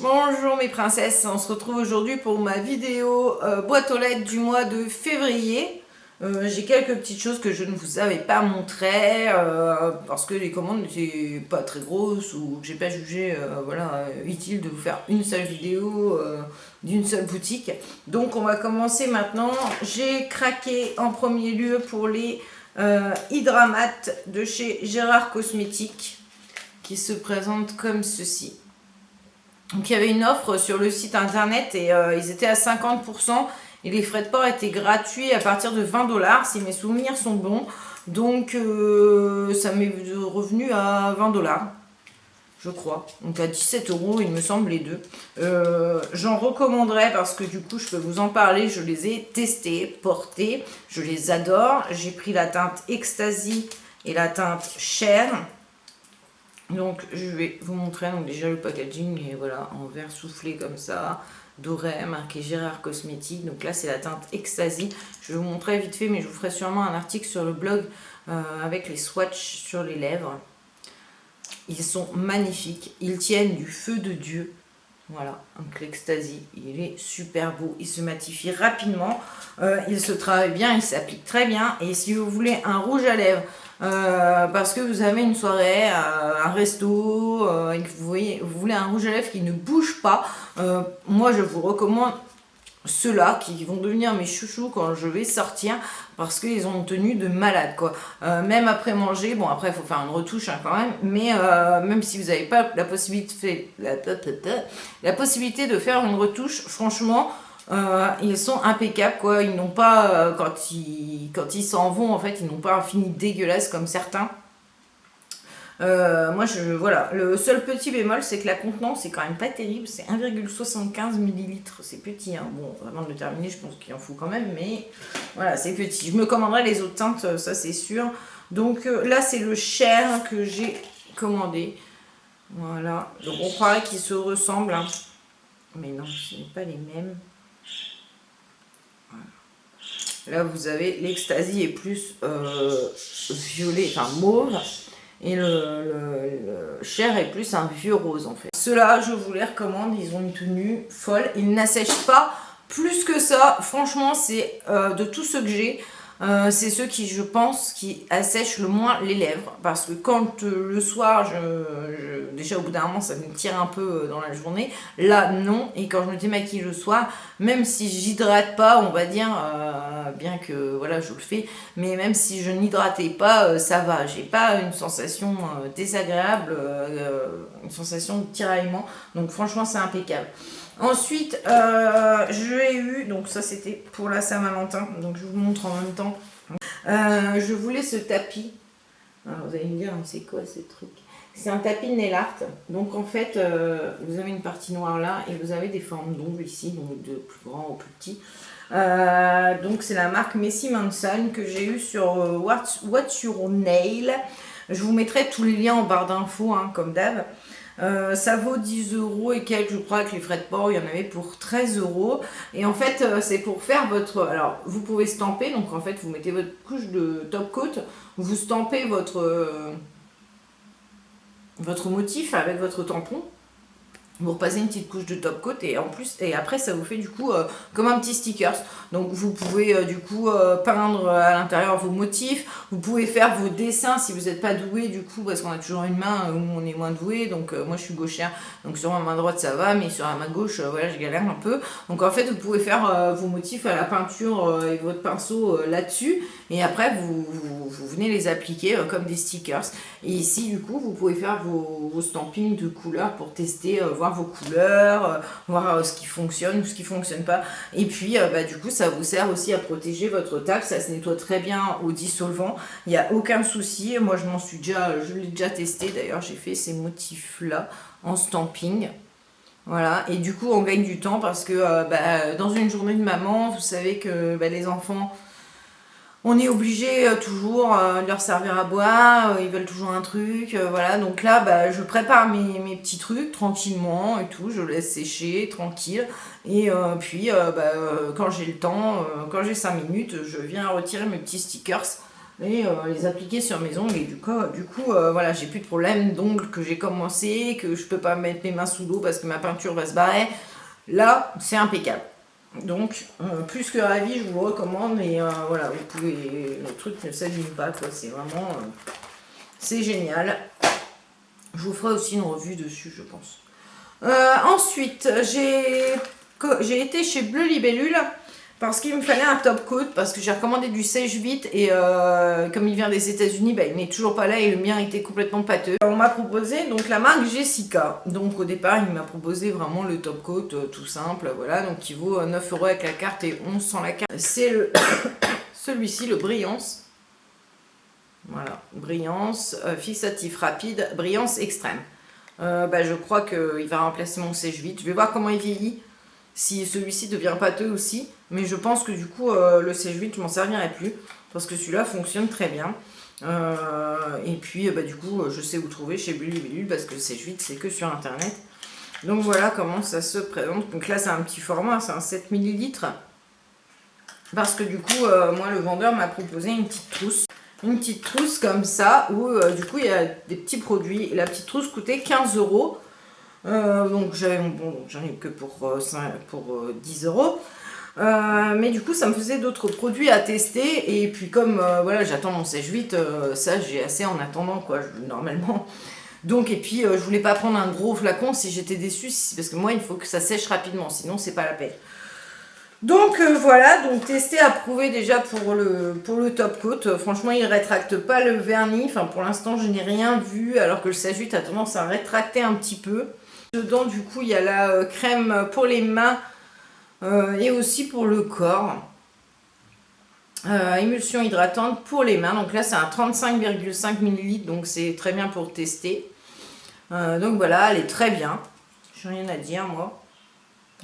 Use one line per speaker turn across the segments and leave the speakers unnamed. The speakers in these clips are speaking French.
Bonjour mes princesses, on se retrouve aujourd'hui pour ma vidéo boîte aux lettres du mois de février. J'ai quelques petites choses que je ne vous avais pas montrées parce que les commandes n'étaient pas très grosses ou que j'ai pas jugé utile de vous faire une seule vidéo d'une seule boutique. Donc on va commencer maintenant. J'ai craqué en premier lieu pour les Hydramat de chez Gérard Cosmétiques qui se présentent comme ceci. Donc il y avait une offre sur le site internet et ils étaient à 50% et les frais de port étaient gratuits à partir de 20$ si mes souvenirs sont bons. Donc ça m'est revenu à 20$, je crois. Donc à 17€ il me semble les deux. J'en recommanderais parce que du coup je peux vous en parler. Je les ai testés, portés, je les adore. J'ai pris la teinte Ecstasy et la teinte Cher. Donc je vais vous montrer donc déjà le packaging et voilà en verre soufflé comme ça, doré, marqué Gérard Cosmétiques. Donc là c'est la teinte Ecstasy. Je vais vous montrer vite fait mais je vous ferai sûrement un article sur le blog avec les swatchs sur les lèvres. Ils sont magnifiques, ils tiennent du feu de Dieu. Voilà, donc l'Ecstasy, il est super beau, il se matifie rapidement, il se travaille bien, il s'applique très bien. Et si vous voulez un rouge à lèvres, parce que vous avez une soirée, un resto, et que vous voulez un rouge à lèvres qui ne bouge pas, moi je vous recommande ceux-là qui vont devenir mes chouchous quand je vais sortir parce qu'ils ont une tenue de malade quoi. Même après manger, bon après il faut faire une retouche hein, quand même, mais même si vous n'avez pas la possibilité, la possibilité de faire une retouche, franchement ils sont impeccables quoi. Ils n'ont pas, quand ils s'en vont en fait, ils n'ont pas un fini dégueulasse comme certains. Moi, voilà. Le seul petit bémol, c'est que la contenance est quand même pas terrible. C'est 1,75 ml. C'est petit. Hein. Bon, avant de le terminer, je pense qu'il en faut quand même. Mais voilà, c'est petit. Je me commanderai les autres teintes, ça c'est sûr. Donc là, c'est le Cher que j'ai commandé. Voilà. Donc on croirait qu'ils se ressemblent. Hein. Mais non, ce n'est pas les mêmes. Voilà. Là, vous avez l'Ecstasy est plus violet, enfin mauve. Et le Cher est plus un vieux rose en fait. Ceux-là, je vous les recommande, ils ont une tenue folle. Ils n'assèchent pas plus que ça. Franchement, c'est de tous ceux que j'ai, c'est ceux qui, je pense, qui assèchent le moins les lèvres. Parce que quand le soir, déjà au bout d'un moment, ça me tire un peu dans la journée. Là, non. Et quand je me démaquille le soir, même si j'hydrate pas, on va dire, bien que voilà, je le fais, mais même si je n'hydratais pas, ça va. J'ai pas une sensation désagréable, une sensation de tiraillement. Donc franchement, c'est impeccable. Ensuite, j'ai eu, donc ça c'était pour la Saint-Valentin, donc je vous montre en même temps. Je voulais ce tapis. Alors vous allez me dire, c'est quoi ce truc? C'est un tapis de nail art. Donc en fait, vous avez une partie noire là et vous avez des formes d'ongles ici, donc de plus grand au plus petit. Donc c'est la marque Messy Manson que j'ai eu sur What's Your Nail. Je vous mettrai tous les liens en barre d'infos, hein, comme d'hab. Ça vaut 10€ et quelques, je crois que les frais de port, il y en avait pour 13€. Et en fait, c'est pour faire votre... Alors, vous pouvez stamper, donc en fait, vous mettez votre couche de top coat, vous stampez votre motif avec votre tampon. Vous repassez une petite couche de top coat et en plus et après ça vous fait du coup comme un petit stickers. Donc vous pouvez du coup peindre à l'intérieur vos motifs, vous pouvez faire vos dessins si vous n'êtes pas doué du coup parce qu'on a toujours une main où on est moins doué. Donc moi je suis gauchère donc sur ma main droite ça va mais sur la main gauche voilà je galère un peu. Donc en fait vous pouvez faire vos motifs à la peinture et votre pinceau là-dessus et après vous venez les appliquer comme des stickers. Et ici du coup vous pouvez faire vos stampings de couleurs pour tester, voir vos couleurs, voir ce qui fonctionne ou ce qui fonctionne pas. Et puis du coup ça vous sert aussi à protéger votre table, ça se nettoie très bien au dissolvant, il n'y a aucun souci. Moi je l'ai déjà testé d'ailleurs, j'ai fait ces motifs là en stamping. Voilà, et du coup on gagne du temps parce que dans une journée de maman, vous savez que les enfants, on est obligé toujours de leur servir à boire, ils veulent toujours un truc, voilà. Donc là, je prépare mes petits trucs tranquillement et tout, je laisse sécher tranquille. Et puis, quand j'ai le temps, quand j'ai 5 minutes, je viens retirer mes petits stickers et les appliquer sur mes ongles. Et du coup voilà, j'ai plus de problème d'ongles que j'ai commencé, que je peux pas mettre mes mains sous l'eau parce que ma peinture va se barrer. Là, c'est impeccable. Donc, plus que ravi, je vous le recommande. Et voilà, vous pouvez. Le truc ne s'abîme pas, quoi. C'est vraiment. C'est génial. Je vous ferai aussi une revue dessus, je pense. Ensuite, j'ai été chez Bleu Libellule parce qu'il me fallait un top coat, parce que j'ai recommandé du sèche-vite et comme il vient des États-Unis, bah, il n'est toujours pas là et le mien était complètement pâteux. On m'a proposé donc la marque Jessica. Donc au départ, il m'a proposé vraiment le top coat tout simple, voilà, donc qui vaut 9 € avec la carte et 11 sans la carte. C'est celui-ci, le Brillance. Voilà, Brillance, fixatif rapide, Brillance extrême. Je crois qu'il va remplacer mon sèche-vite. Je vais voir comment il vieillit, si celui-ci devient pâteux aussi. Mais je pense que du coup, le sèche-vite, je m'en servirai plus. Parce que celui-là fonctionne très bien. Et puis, du coup, je sais où trouver chez Bleu Libellule, parce que le sèche-vite, c'est que sur Internet. Donc voilà comment ça se présente. Donc là, c'est un petit format, c'est un 7 ml. Parce que du coup, moi, le vendeur m'a proposé une petite trousse. Une petite trousse comme ça, où du coup il y a des petits produits. Et la petite trousse coûtait 15 €. Donc j'en ai que pour 10 €. Mais du coup ça me faisait d'autres produits à tester. Et puis comme voilà, j'attends mon sèche-vite, ça j'ai assez en attendant quoi, normalement. Donc et puis je voulais pas prendre un gros flacon si j'étais déçue, parce que moi il faut que ça sèche rapidement, sinon c'est pas la peine. Donc voilà, donc testé, approuvé déjà pour le top coat. Franchement, il ne rétracte pas le vernis. Enfin, pour l'instant, je n'ai rien vu, alors que le sèche-vite a tendance à rétracter un petit peu. Dedans, du coup, il y a la crème pour les mains et aussi pour le corps. Émulsion hydratante pour les mains. Donc là, c'est un 35,5 ml, donc c'est très bien pour tester. Donc voilà, elle est très bien. J'ai rien à dire, moi.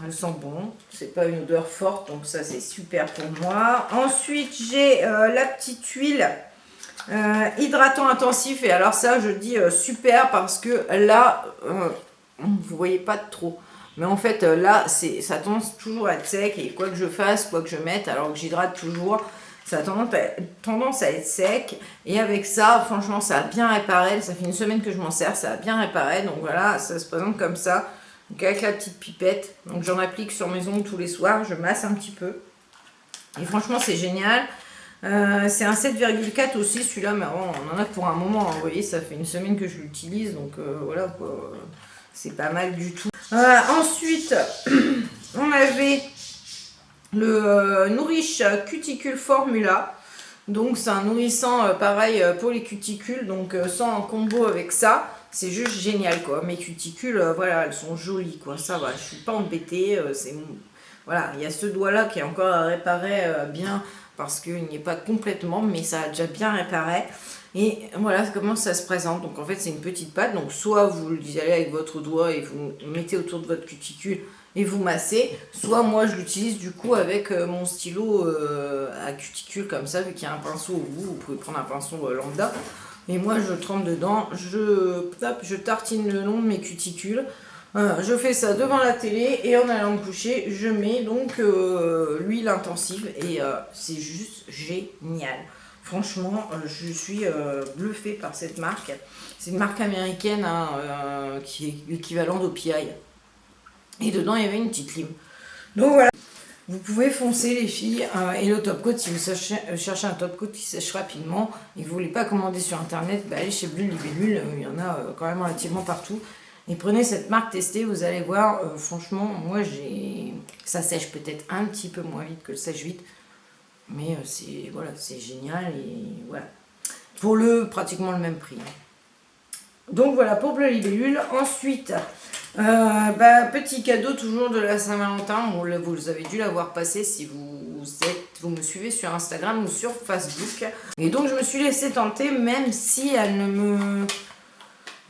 Elle sent bon, c'est pas une odeur forte, donc ça c'est super pour moi. Ensuite j'ai la petite huile hydratant intensif, et alors ça je dis super parce que là vous voyez pas trop, mais en fait là ça tendance toujours à être sec, et quoi que je fasse, quoi que je mette, alors que j'hydrate toujours, ça a tendance à être sec. Et avec ça, franchement, ça a bien réparé. Ça fait une semaine que je m'en sers, ça a bien réparé. Donc voilà, ça se présente comme ça. Donc avec la petite pipette. Donc j'en applique sur mes ongles tous les soirs. Je masse un petit peu. Et franchement, c'est génial. C'est un 7,4 aussi, celui-là. Mais on en a pour un moment. Vous voyez, ça fait une semaine que je l'utilise. Donc voilà, quoi. C'est pas mal du tout. Ensuite, on avait le Nourish Cuticule Formula. Donc c'est un nourrissant pareil pour les cuticules, donc sans en combo avec ça, c'est juste génial quoi. Mes cuticules, voilà, elles sont jolies quoi, ça va, je suis pas embêtée. Voilà, il y a ce doigt là qui est encore à réparer bien, parce qu'il n'y est pas complètement, mais ça a déjà bien réparé. Et voilà comment ça se présente. Donc en fait c'est une petite pâte, donc soit vous y allez avec votre doigt et vous mettez autour de votre cuticule et vous massez, soit moi je l'utilise du coup avec mon stylo à cuticule comme ça, vu qu'il y a un pinceau au bout, vous pouvez prendre un pinceau lambda, et moi je trempe dedans, je tartine le long de mes cuticules. Je fais ça devant la télé, et en allant me coucher je mets donc l'huile intensive, et c'est juste génial. Franchement, je suis bluffée par cette marque. C'est une marque américaine hein, qui est équivalente au PI. Et dedans, il y avait une petite lime. Donc voilà, vous pouvez foncer les filles. Et le top coat, si vous cherchez un top coat qui sèche rapidement et que vous ne voulez pas commander sur Internet, allez chez Bleu Libellule. Il y en a quand même relativement partout. Et prenez cette marque, testée, vous allez voir. Franchement, moi, ça sèche peut-être un petit peu moins vite que le sèche-vite. Mais c'est génial, et voilà. Pour pratiquement le même prix. Donc voilà pour Bleu Libellule. Ensuite, petit cadeau toujours de la Saint-Valentin. Vous avez dû l'avoir passé si vous me suivez sur Instagram ou sur Facebook. Et donc je me suis laissée tenter, même si elle ne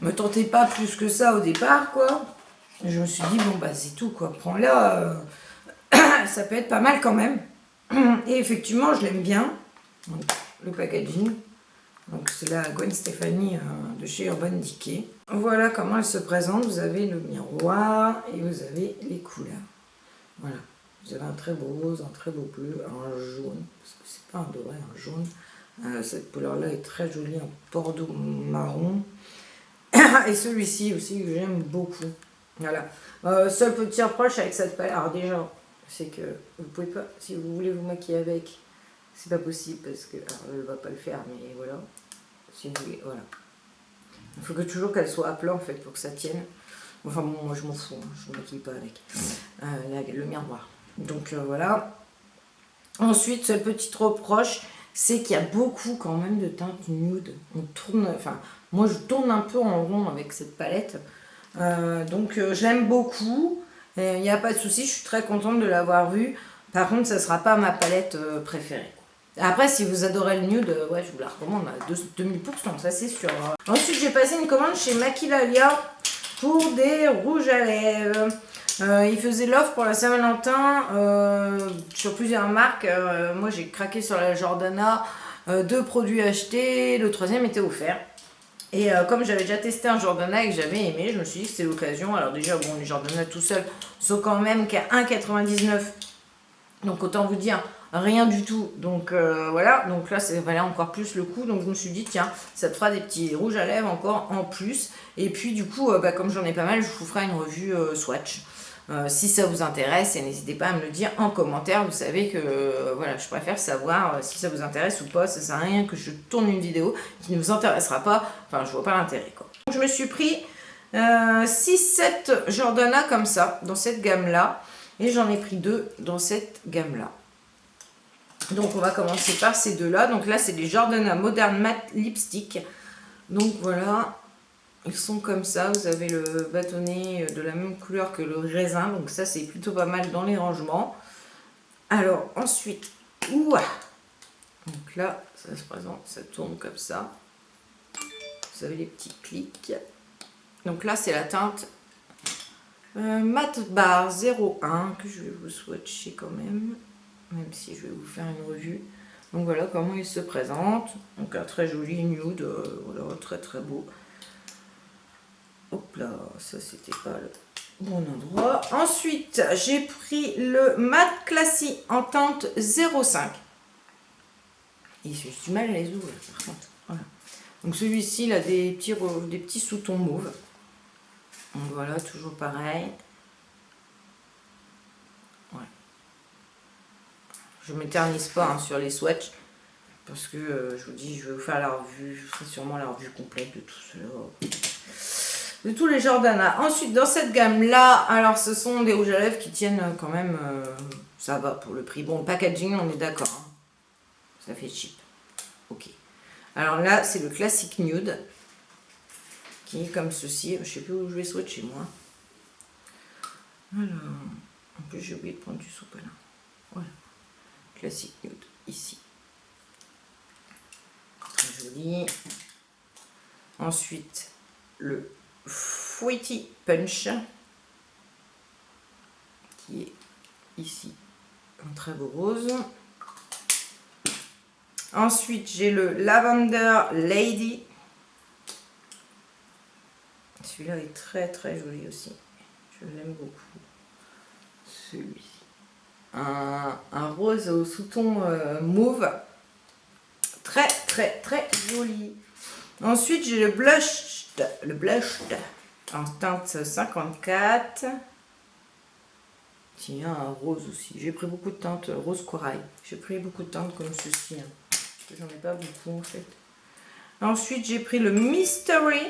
me tentait pas plus que ça au départ, quoi. Je me suis dit, bon c'est tout, quoi. Prends-la, ça peut être pas mal quand même. Et effectivement, je l'aime bien. Donc, le packaging. Donc c'est la Gwen Stefani de chez Urban Decay. Voilà comment elle se présente. Vous avez le miroir et vous avez les couleurs. Voilà. Vous avez un très beau rose, un très beau bleu, un jaune, parce que c'est pas un doré, un jaune, Cette couleur-là est très jolie en bordeaux marron. Et celui-ci aussi que j'aime beaucoup. Voilà. Seul petit reproche avec cette palette, alors déjà, c'est que vous pouvez pas, si vous voulez vous maquiller avec, c'est pas possible parce que, alors elle va pas le faire, mais voilà. Si vous voulez, voilà. Il faut que toujours qu'elle soit à plat en fait pour que ça tienne. Enfin bon, moi je m'en fous, hein, je ne me maquille pas avec le miroir. Donc voilà. Ensuite, seul petit reproche, c'est qu'il y a beaucoup quand même de teintes nude. On tourne, enfin, moi je tourne un peu en rond avec cette palette. Donc j'aime beaucoup. Il n'y a pas de souci, je suis très contente de l'avoir vue. Par contre, ça ne sera pas ma palette préférée. Après, si vous adorez le nude, ouais, je vous la recommande à 2000%, ça c'est sûr. Ensuite, j'ai passé une commande chez Maquilalia pour des rouges à lèvres. Ils faisaient l'offre pour la Saint-Valentin sur plusieurs marques. Moi, j'ai craqué sur la Jordana. 2 produits achetés, le 3e était offert. Et comme j'avais déjà testé un Jordana et que j'avais aimé, je me suis dit que c'était l'occasion. Alors déjà, bon, les Jordana tout seuls sont quand même qu'à 1,99. Donc autant vous dire, rien du tout. Donc voilà, donc là, ça valait encore plus le coup. Donc je me suis dit, tiens, ça te fera des petits rouges à lèvres encore en plus. Et puis du coup, comme j'en ai pas mal, je vous ferai une revue swatch. Si ça vous intéresse, et n'hésitez pas à me le dire en commentaire. Vous savez que voilà, je préfère savoir si ça vous intéresse ou pas. Ça sert à rien que je tourne une vidéo qui ne vous intéressera pas. Enfin, je vois pas l'intérêt quoi. Donc, je me suis pris 6-7 Jordana comme ça, dans cette gamme-là. Et j'en ai pris 2 dans cette gamme-là. Donc on va commencer par ces deux-là. Donc là, c'est les Jordana Modern Matte Lipstick. Donc voilà. Ils sont comme ça, vous avez le bâtonnet de la même couleur que le raisin, donc ça c'est plutôt pas mal dans les rangements. Alors ensuite, ouah, donc là ça se présente, ça tourne comme ça. Vous avez les petits clics. Donc là c'est la teinte Matte Bar 01 que je vais vous swatcher quand même si je vais vous faire une revue. Donc voilà comment il se présente. Donc un très joli nude, voilà, très très beau. Hop là, ça c'était pas le bon endroit. Ensuite, j'ai pris le Matte Classy en teinte 05. Et je suis mal à les ouvrir par contre. Voilà. Donc celui-ci, il a des petits sous-tons mauves. Donc voilà, toujours pareil. Ouais. Je ne m'éternise pas hein, sur les swatchs. Parce que je vous dis, je vais vous faire la revue. Je ferai sûrement la revue complète de tout cela. De tous les Jordana. Ensuite, dans cette gamme-là, alors ce sont des rouges à lèvres qui tiennent quand même, ça va pour le prix. Bon, le packaging, on est d'accord. Hein. Ça fait cheap. Ok. Alors là, c'est le classique nude, qui est comme ceci. Je sais plus où je vais swatcher moi. Alors, en plus j'ai oublié de prendre du sopalin. Voilà. Classique nude, ici. Très joli. Ensuite, le Fruity Punch qui est ici un très beau rose. Ensuite j'ai le Lavender Lady, celui-là est très très joli aussi, je l'aime beaucoup. Celui-ci un rose au sous-ton mauve, très très très joli. Ensuite j'ai le blushed en teinte 54. Tiens, un rose aussi. J'ai pris beaucoup de teintes rose corail. J'ai pris beaucoup de teintes comme ceci. Hein. J'en ai pas beaucoup en fait. Ensuite, j'ai pris le Mystery.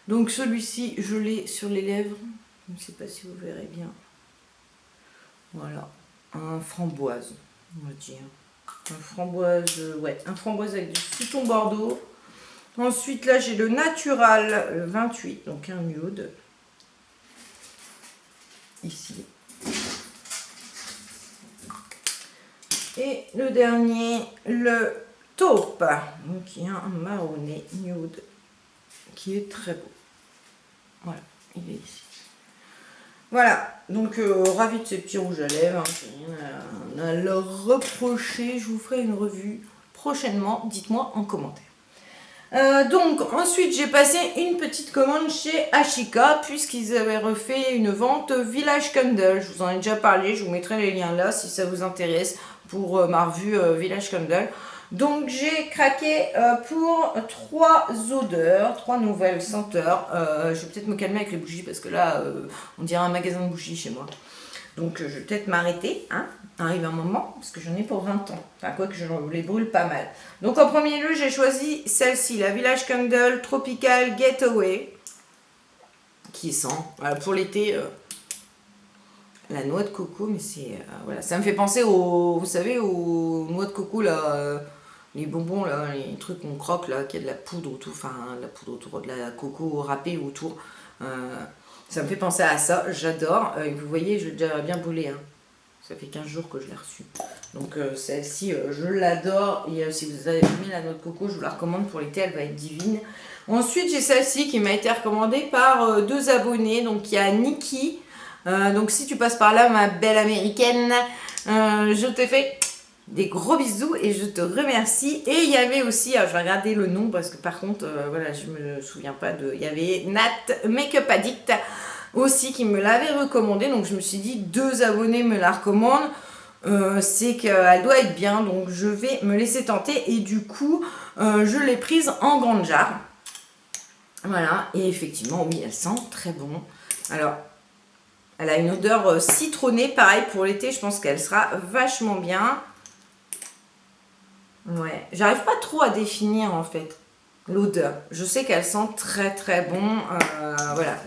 Donc celui-ci, je l'ai sur les lèvres. Je ne sais pas si vous verrez bien. Voilà. Un framboise, on va dire. Un framboise, ouais, un framboise avec du sous-ton bordeaux. Ensuite, là, j'ai le Natural 28, donc un nude. Ici. Et le dernier, le Taupe, donc il y a un marronné nude qui est très beau. Voilà, il est ici. Voilà, donc ravi de ces petits rouges à lèvres, hein, rien à leur reprocher. Je vous ferai une revue prochainement, dites-moi en commentaire. Donc ensuite j'ai passé une petite commande chez Ashika puisqu'ils avaient refait une vente Village Candle. Je vous en ai déjà parlé, je vous mettrai les liens là si ça vous intéresse pour ma revue Village Candle. Donc j'ai craqué pour 3 odeurs, 3 nouvelles senteurs. Je vais peut-être me calmer avec les bougies parce que là, on dirait un magasin de bougies chez moi. Donc je vais peut-être m'arrêter, hein, arrive un moment, parce que j'en ai pour 20 ans. Enfin quoi que je les brûle pas mal. Donc en premier lieu, j'ai choisi celle-ci, la Village Candle Tropical Getaway, qui sent, pour l'été, la noix de coco, mais c'est, voilà, ça me fait penser vous savez, aux noix de coco, là, les bonbons, là, les trucs qu'on croque, là, qui a de la poudre autour, enfin, de la poudre autour, de la coco râpée autour. Ça me fait penser à ça, j'adore. Vous voyez, je l'ai déjà bien brûlé, hein. Ça fait 15 jours que je l'ai reçue. Donc celle-ci, je l'adore. Et si vous avez aimé la noix de coco, je vous la recommande pour l'été, elle va être divine. Ensuite, j'ai celle-ci qui m'a été recommandée par 2 abonnés. Donc il y a Nikki. Donc si tu passes par là, ma belle américaine, je te fais des gros bisous et je te remercie. Et il y avait aussi, je vais regarder le nom parce que par contre, voilà, je me souviens pas de... Il y avait Nat Makeup Addict aussi qui me l'avait recommandé. Donc je me suis dit, 2 abonnés me la recommandent. C'est qu'elle doit être bien. Donc je vais me laisser tenter. Et du coup, je l'ai prise en grande jarre. Voilà. Et effectivement, oui, elle sent très bon. Alors... Elle a une odeur citronnée, pareil pour l'été, je pense qu'elle sera vachement bien. Ouais, j'arrive pas trop à définir en fait l'odeur. Je sais qu'elle sent très très bon. Voilà,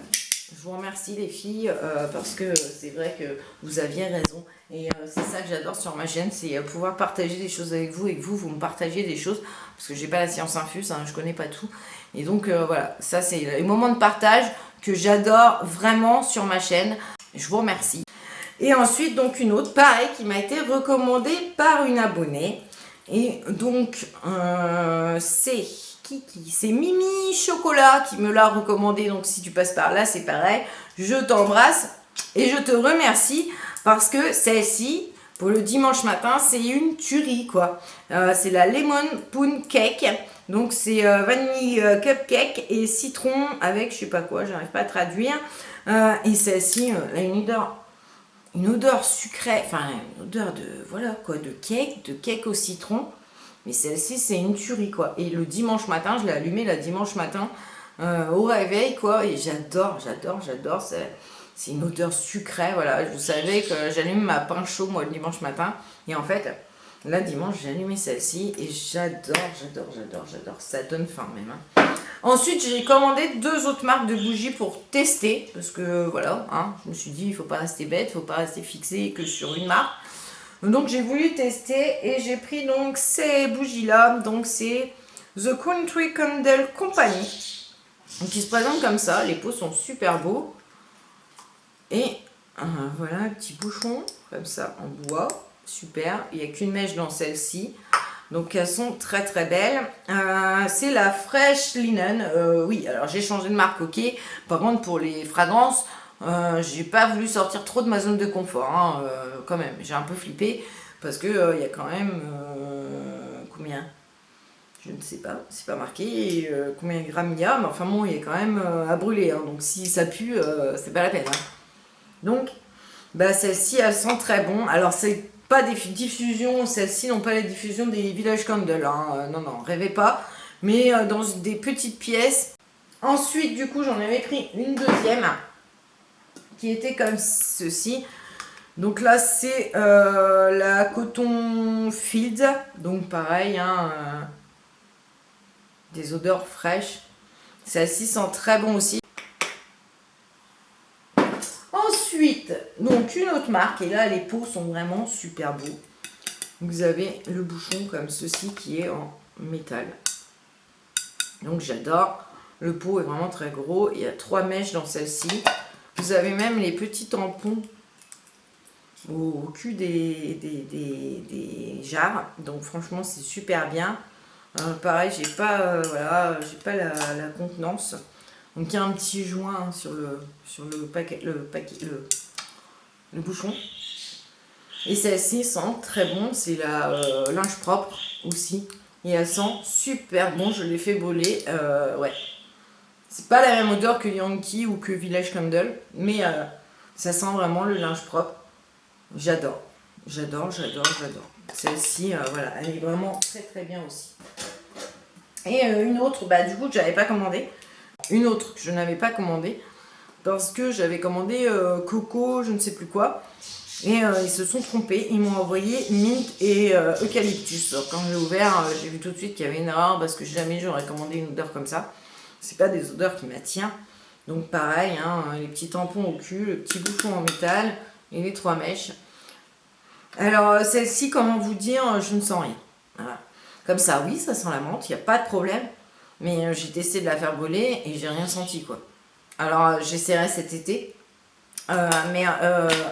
je vous remercie les filles parce que c'est vrai que vous aviez raison. Et c'est ça que j'adore sur ma chaîne, c'est pouvoir partager des choses avec vous et que vous me partagez des choses. Parce que j'ai pas la science infuse, hein, je connais pas tout. Et donc voilà, ça c'est les moments de partage que j'adore vraiment sur ma chaîne. Je vous remercie. Et ensuite, donc une autre, pareil, qui m'a été recommandée par une abonnée. Et donc, c'est c'est Mimi Chocolat qui me l'a recommandé. Donc, si tu passes par là, c'est pareil. Je t'embrasse et je te remercie parce que celle-ci, pour le dimanche matin, c'est une tuerie, quoi. C'est la Lemon Pound Cake. Donc, c'est vanille cupcake et citron avec je sais pas quoi, j'arrive pas à traduire. Et celle-ci, elle a une odeur sucrée, enfin une odeur de, voilà quoi, de cake au citron. Mais celle-ci, c'est une tuerie, quoi. Et le dimanche matin, je l'ai allumée le dimanche matin au réveil, quoi. Et j'adore. C'est une odeur sucrée, voilà. Vous savez que j'allume ma pain chaud, moi, le dimanche matin. Et en fait, là, dimanche, j'ai allumé celle-ci et j'adore. Ça donne faim, même, hein. Ensuite, j'ai commandé 2 autres marques de bougies pour tester. Parce que voilà, hein, je me suis dit, il ne faut pas rester bête, il ne faut pas rester fixé que sur une marque. Donc j'ai voulu tester et j'ai pris donc ces bougies-là. Donc c'est The Country Candle Company. Donc ils se présentent comme ça. Les pots sont super beaux. Et voilà un petit bouchon comme ça en bois. Super. Il n'y a qu'une mèche dans celle-ci. Donc elles sont très très belles. C'est la Fresh Linen. Oui, alors j'ai changé de marque, ok. Par contre pour les fragrances, j'ai pas voulu sortir trop de ma zone de confort, hein, quand même. J'ai un peu flippé parce que il y a quand même combien? Je ne sais pas, c'est pas marqué combien de grammes il y a, mais enfin bon, il y a quand même à brûler. Hein, donc si ça pue, c'est pas la peine. Hein. Donc, bah, celle-ci, elle sent très bon. Alors c'est pas des diffusions, celles-ci n'ont pas les diffusions des Village Candle, hein. Non, rêvez pas. Mais dans des petites pièces. Ensuite, du coup, j'en avais pris une deuxième qui était comme ceci. Donc là, c'est la Coton Field. Donc pareil, hein, des odeurs fraîches. Celle-ci sent très bon aussi. Ensuite, donc une autre marque, et là les pots sont vraiment super beaux. Vous avez le bouchon comme ceci qui est en métal. Donc j'adore. Le pot est vraiment très gros. Il y a 3 mèches dans celle-ci. Vous avez même les petits tampons au cul des jarres. Donc franchement c'est super bien. Pareil, j'ai pas, voilà, j'ai pas la contenance. Donc il y a un petit joint sur le bouchon. Et celle-ci sent très bon, c'est la linge propre aussi. Et elle sent super bon, je l'ai fait brûler. Ouais. C'est pas la même odeur que Yankee ou que Village Candle, mais ça sent vraiment le linge propre. J'adore. Celle-ci, voilà, elle est vraiment très très bien aussi. Et une autre, bah du coup, que j'avais pas commandé. Une autre que je n'avais pas commandé parce que j'avais commandé coco, je ne sais plus quoi. Et ils se sont trompés, ils m'ont envoyé mint et eucalyptus. Alors, quand j'ai ouvert, j'ai vu tout de suite qu'il y avait une erreur parce que jamais j'aurais commandé une odeur comme ça. C'est pas des odeurs qui m'attirent. Donc pareil, hein, les petits tampons au cul, le petit bouchon en métal et les 3 mèches. Alors celle-ci, comment vous dire, je ne sens rien. Voilà. Comme ça, oui, ça sent la menthe, il n'y a pas de problème. Mais j'ai testé de la faire brûler et j'ai rien senti quoi. Alors j'essaierai cet été. Mais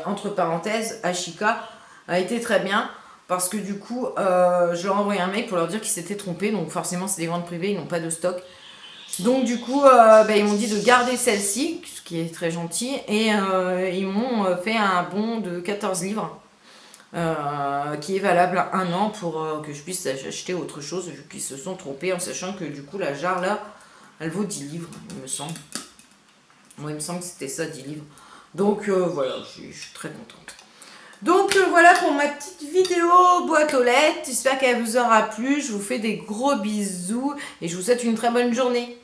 entre parenthèses, Ashika a été très bien parce que du coup, je leur ai envoyé un mail pour leur dire qu'ils s'étaient trompés. Donc forcément, c'est des ventes privées, ils n'ont pas de stock. Donc du coup, ils m'ont dit de garder celle-ci, ce qui est très gentil. Et ils m'ont fait un bon de 14 livres. Qui est valable 1 an pour que je puisse acheter autre chose vu qu'ils se sont trompés en sachant que du coup la jarre là elle vaut 10 livres il me semble. Moi il me semble que c'était ça 10 livres. Donc voilà, je suis très contente. Donc voilà pour ma petite vidéo boîte aux lettres. J'espère qu'elle vous aura plu. Je vous fais des gros bisous et je vous souhaite une très bonne journée.